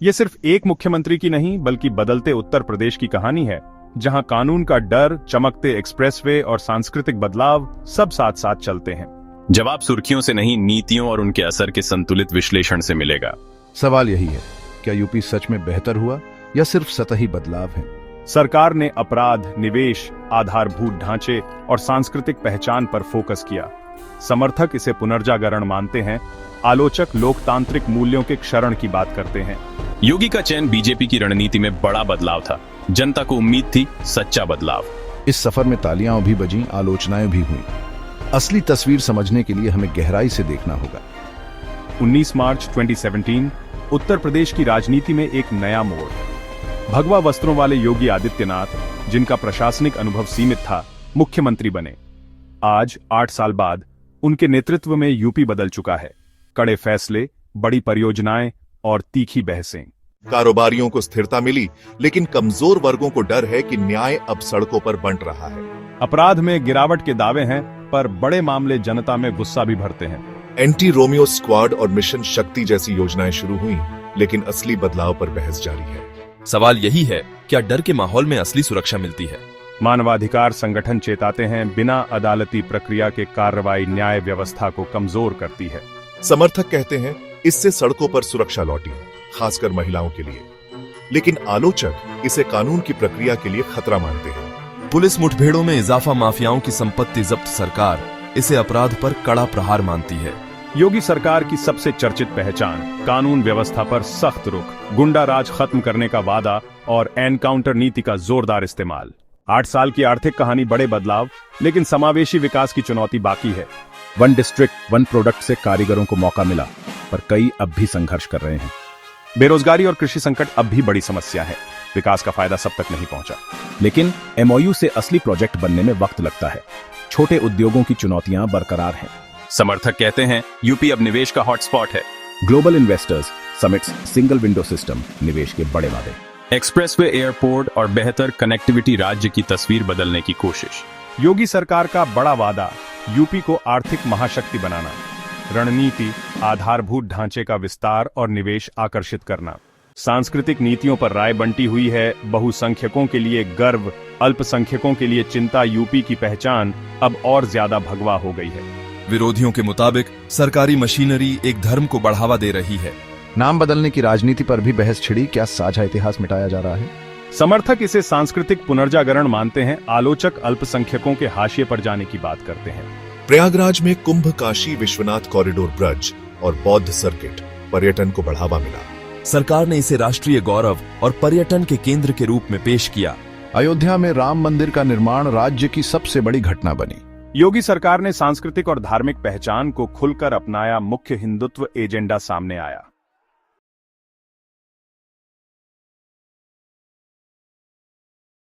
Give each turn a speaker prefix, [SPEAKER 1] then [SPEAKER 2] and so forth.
[SPEAKER 1] ये सिर्फ एक मुख्यमंत्री की नहीं बल्कि बदलते उत्तर प्रदेश की कहानी है, जहां कानून का डर, चमकते एक्सप्रेसवे और सांस्कृतिक बदलाव सब साथ साथ चलते हैं।
[SPEAKER 2] जवाब सुर्खियों से नहीं, नीतियों और उनके असर के संतुलित विश्लेषण से मिलेगा।
[SPEAKER 3] सवाल यही है, क्या यूपी सच में बेहतर हुआ या सिर्फ सतही बदलाव है?
[SPEAKER 1] सरकार ने अपराध, निवेश, आधारभूत ढांचे और सांस्कृतिक पहचान पर फोकस किया। समर्थक इसे पुनर्जागरण मानते हैं, आलोचक लोकतांत्रिक मूल्यों के क्षरण की बात करते हैं।
[SPEAKER 2] योगी का चयन बीजेपी की रणनीति में बड़ा बदलाव था। जनता को उम्मीद थी सच्चा बदलाव।
[SPEAKER 3] इस सफर में तालियां भी बजीं, आलोचनाएं भी हुई। असली तस्वीर समझने के लिए हमें गहराई से देखना होगा।
[SPEAKER 1] 19 मार्च 2017 उत्तर प्रदेश की राजनीति में एक नया मोड़। भगवा वस्त्रों वाले योगी आदित्यनाथ, जिनका प्रशासनिक अनुभव सीमित था, मुख्यमंत्री बने। आज 8 साल बाद उनके नेतृत्व में यूपी बदल चुका है। कड़े फैसले, बड़ी परियोजनाएं और तीखी बहसें।
[SPEAKER 4] कारोबारियों को स्थिरता मिली, लेकिन कमजोर वर्गों को डर है कि न्याय अब सड़कों पर बंट रहा है।
[SPEAKER 1] अपराध में गिरावट के दावे हैं, पर बड़े मामले जनता में गुस्सा भी भरते हैं।
[SPEAKER 4] एंटी रोमियो स्क्वाड और मिशन शक्ति जैसी योजनाएं शुरू हुई, लेकिन असली बदलाव पर बहस जारी है।
[SPEAKER 5] सवाल यही है, क्या डर के माहौल में असली सुरक्षा मिलती है?
[SPEAKER 1] मानवाधिकार संगठन चेताते हैं, बिना अदालती प्रक्रिया के कार्रवाई न्याय व्यवस्था को कमजोर करती है।
[SPEAKER 4] समर्थक कहते हैं इससे सड़कों पर सुरक्षा लौटी, खासकर महिलाओं के लिए, लेकिन आलोचक इसे कानून की प्रक्रिया के लिए खतरा मानते हैं।
[SPEAKER 5] पुलिस मुठभेड़ों में इजाफा, माफियाओं की संपत्ति जब्त, सरकार इसे अपराध पर कड़ा प्रहार मानती है।
[SPEAKER 1] योगी सरकार की सबसे चर्चित पहचान, कानून व्यवस्था पर सख्त रुख, गुंडा राज खत्म करने का वादा और एनकाउंटर नीति का जोरदार इस्तेमाल। 8 साल की आर्थिक कहानी, बड़े बदलाव, लेकिन समावेशी विकास की चुनौती बाकी है।
[SPEAKER 3] वन डिस्ट्रिक्ट वन प्रोडक्ट से कारीगरों को मौका मिला, पर कई अब भी संघर्ष कर रहे हैं।
[SPEAKER 1] बेरोजगारी और कृषि संकट अब भी बड़ी समस्या है। विकास का फायदा सब तक नहीं पहुंचा।
[SPEAKER 3] लेकिन एमओयू से असली प्रोजेक्ट बनने में वक्त लगता है। छोटे उद्योगों की चुनौतियां बरकरार हैं।
[SPEAKER 2] समर्थक कहते हैं यूपी अब निवेश का हॉटस्पॉट है।
[SPEAKER 3] Global investors summits, single window system, निवेश के बड़े वादे।
[SPEAKER 2] एक्सप्रेसवे, एयरपोर्ट और बेहतर कनेक्टिविटी, राज्य की तस्वीर बदलने की कोशिश।
[SPEAKER 1] योगी सरकार का बड़ा वादा, यूपी को आर्थिक महाशक्ति बनाना। रणनीति, आधारभूत ढांचे का विस्तार और निवेश आकर्षित करना। सांस्कृतिक नीतियों पर राय बंटी हुई है। बहुसंख्यकों के लिए गर्व, अल्पसंख्यकों के लिए चिंता। यूपी की पहचान अब और ज्यादा भगवा हो गई है।
[SPEAKER 5] विरोधियों के मुताबिक सरकारी मशीनरी एक धर्म को बढ़ावा दे रही है।
[SPEAKER 3] नाम बदलने की राजनीति पर भी बहस छिड़ी, क्या साझा इतिहास मिटाया जा रहा है?
[SPEAKER 1] समर्थक इसे सांस्कृतिक पुनर्जागरण मानते हैं, आलोचक अल्पसंख्यकों के हाशिए पर जाने की बात करते हैं।
[SPEAKER 4] प्रयागराज में कुंभ, काशी विश्वनाथ कॉरिडोर ब्रज और बौद्ध सर्किट, पर्यटन को बढ़ावा मिला।
[SPEAKER 5] सरकार ने इसे राष्ट्रीय गौरव और पर्यटन के केंद्र के रूप में पेश किया।
[SPEAKER 3] अयोध्या में राम मंदिर का निर्माण राज्य की सबसे बड़ी घटना बनी।
[SPEAKER 1] योगी सरकार ने सांस्कृतिक और धार्मिक पहचान को खुलकर अपनाया। मुख्य हिंदुत्व एजेंडा सामने आया।